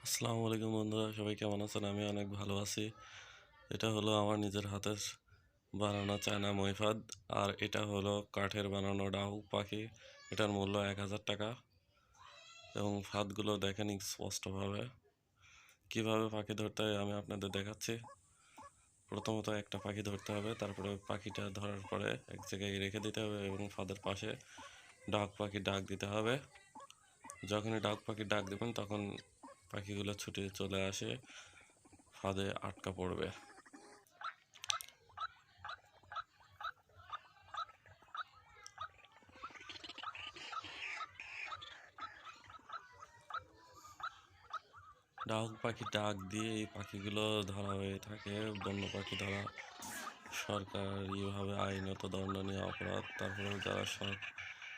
আসসালামু আলাইকুম বন্ধুরা, সবাই কেমন আছেন? আমি অনেক ভালো আছি। এটা হলো আমার নিজের হাতের বানানো চায়না মই ফাঁদ। আর এটা হলো কাঠের বানানো ডাহুক পাখি। এটার মূল্য 1000 টাকা। এবং ফাঁদগুলো দেখেন স্পষ্টভাবে। কিভাবে পাখি ধরতে হয় আমি আপনাদের দেখাচ্ছি। প্রথমত একটা পাখি ধরতে হবে, তারপরে পাখিটা ধরার পরে এক জায়গায় রেখে দিতে হবে এবং ফাঁদের পাশে ডাক পাখি ডাক দিতে হবে। যখনই ডাক পাখি ডাক দেবেন তখন পাখিগুলো ছুটে চলে আসে, ফাঁদে আটকা পড়বে। ডাহুক পাখি ডাক দিয়ে এই পাখিগুলো ধরা হয়ে থাকে। বন্য পাখি ধরা সরকারিভাবে আইনত দণ্ডনীয় অপরাধ। তারপরেও যারা শখ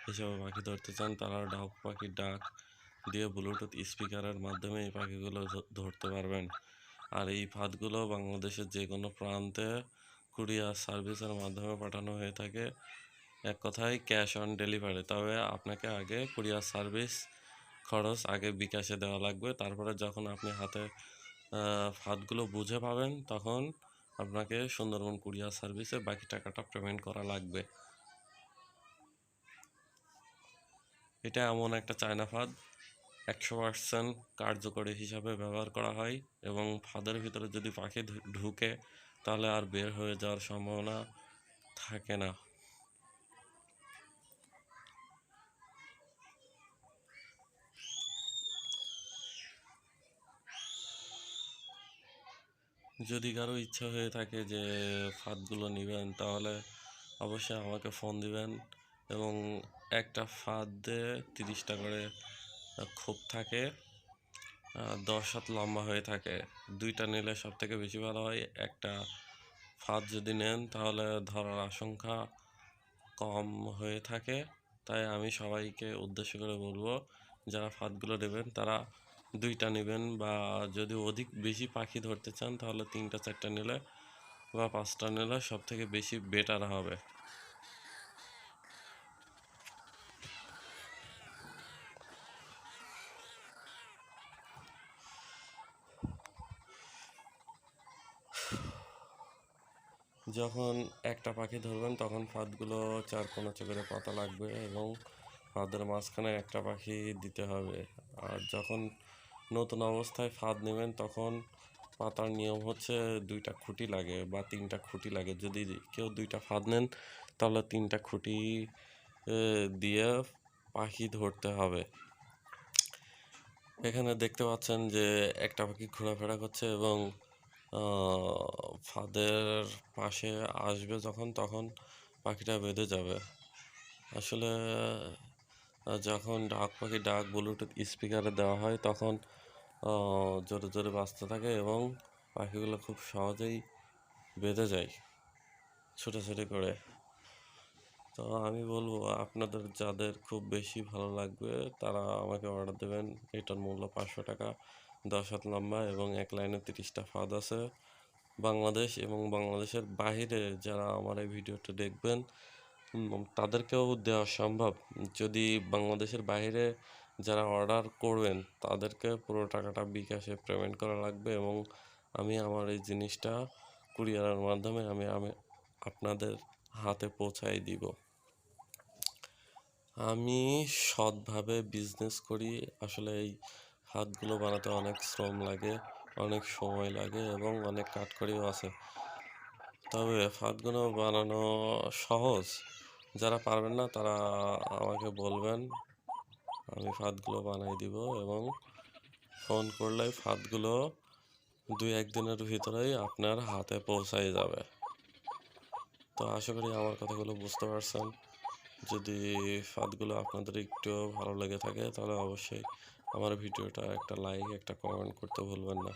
হিসাবে পাখি ধরতে চান তারা ডাহুক পাখির ডাক দিয়ে ব্লুটুথ স্পিকারের মাধ্যমে এই পাখিগুলো ধরতে পারবেন। আর এই ফাঁদগুলো বাংলাদেশের যে কোনো প্রান্তে কুরিয়ার সার্ভিসের মাধ্যমে পাঠানো হয়ে থাকে। এক কথায় ক্যাশ অন ডেলিভারি। তবে আপনাকে আগে কুরিয়ার সার্ভিস খরচ আগে বিকাশে দেওয়া লাগবে। তারপরে যখন আপনি হাতে ফাঁদগুলো বুঝে পাবেন তখন আপনাকে সুন্দরবন কুরিয়ার সার্ভিসে বাকি টাকাটা পেমেন্ট করা লাগবে। এটা এমন একটা চায়না ফাঁদ 100% কার্যকরী হিসাবে ব্যবহার করা হয় এবং ফাঁদের ভিতরে যদি পাখি ঢুকে তাহলে আর বের হয়ে যাওয়ার সম্ভাবনা থাকে না। যদি কারো ইচ্ছা হয়ে থাকে যে ফাঁদগুলো নেবেন তাহলে অবশ্যই আমাকে ফোন দিবেন। এবং একটা ফাঁদে 30টা করে খোপ থাকে, 10 হাত লম্বা হয়ে থাকে। দুইটা নিলে সব থেকে বেশি ভালো হয়। একটা ফাঁদ যদি নেন তাহলে ধরার আশঙ্কা কম হয়ে থাকে। তাই আমি সবাইকে উদ্দেশ্য করে বলবো, যারা ফাঁদগুলো নেবেন তারা দুইটা নেবেন, বা যদি অধিক বেশি পাখি ধরতে চান তাহলে 3টা 4টা নিলে বা 5টা নিলে সব থেকে বেশি বেটার হবে। যখন একটা পাখি ধরবেন তখন ফাঁদগুলো 4 5 করে পাতা লাগবে এবং ফাঁদের মাঝখানে একটা পাখি দিতে হবে। আর যখন নতুন অবস্থায় ফাঁদ নেবেন তখন পাতার নিয়ম হচ্ছে 2টা খুঁটি লাগে বা 3টা খুঁটি লাগে। যদি কেউ 2টা ফাঁদ নেন তাহলে 3টা খুঁটি দিয়ে পাখি ধরতে হবে। এখানে দেখতে পাচ্ছেন যে একটা পাখি ঘোরাফেরা করছে এবং ফাঁদের পাশে আসবে তখন পাখিটা বেঁধে যাবে। আসলে যখন ডাক পাখি ডাক ব্লুটুথ স্পিকারে দেওয়া হয় তখন জোরে জোরে বাজতে থাকে এবং পাখিগুলো খুব সহজেই বেঁধে যায় ছুটাছুটি করে। তো আমি বলবো আপনাদের যাদের খুব বেশি ভালো লাগবে তারা আমাকে অর্ডার দেবেন। এটার মূল্য 500 টাকা। 10 হাত লম্বা এবং এক লাইনে 30টা ফাঁদ আছে। বাংলাদেশ এবং বাংলাদেশের বাহিরে যারা আমার এই ভিডিওটা দেখবেন তাদেরকেও দেওয়া সম্ভব। যদি বাংলাদেশের বাইরে যারা অর্ডার করবেন তাদেরকে পুরো টাকাটা বিকাশে পেমেন্ট করা লাগবে এবং আমি আমার এই জিনিসটা কুরিয়ারের মাধ্যমে আমি আমি আপনাদের হাতে পৌঁছাই দিব। আমি সৎভাবে বিজনেস করি। আসলে এই হাতগুলো বানাতে অনেক শ্রম লাগে, অনেক সময় লাগে এবং অনেক কাঠখড়িও আছে। তবে ফাঁদগুলো বানানো সহজ। যারা পারবেন না তারা আমাকে বলবেন, আমি ফাঁদগুলো বানাই দিব এবং ফোন করলে ফাঁদগুলো 2-1 দিনের ভিতরেই আপনার হাতে পৌঁছাই যাবে। তো আশা করি আমার কথাগুলো বুঝতে পারছেন। যদি ফাঁদগুলো আপনাদের একটু ভালো লেগে থাকে তাহলে অবশ্যই আমার ভিডিওটা একটা লাইক একটা কমেন্ট করতে ভুলবেন না।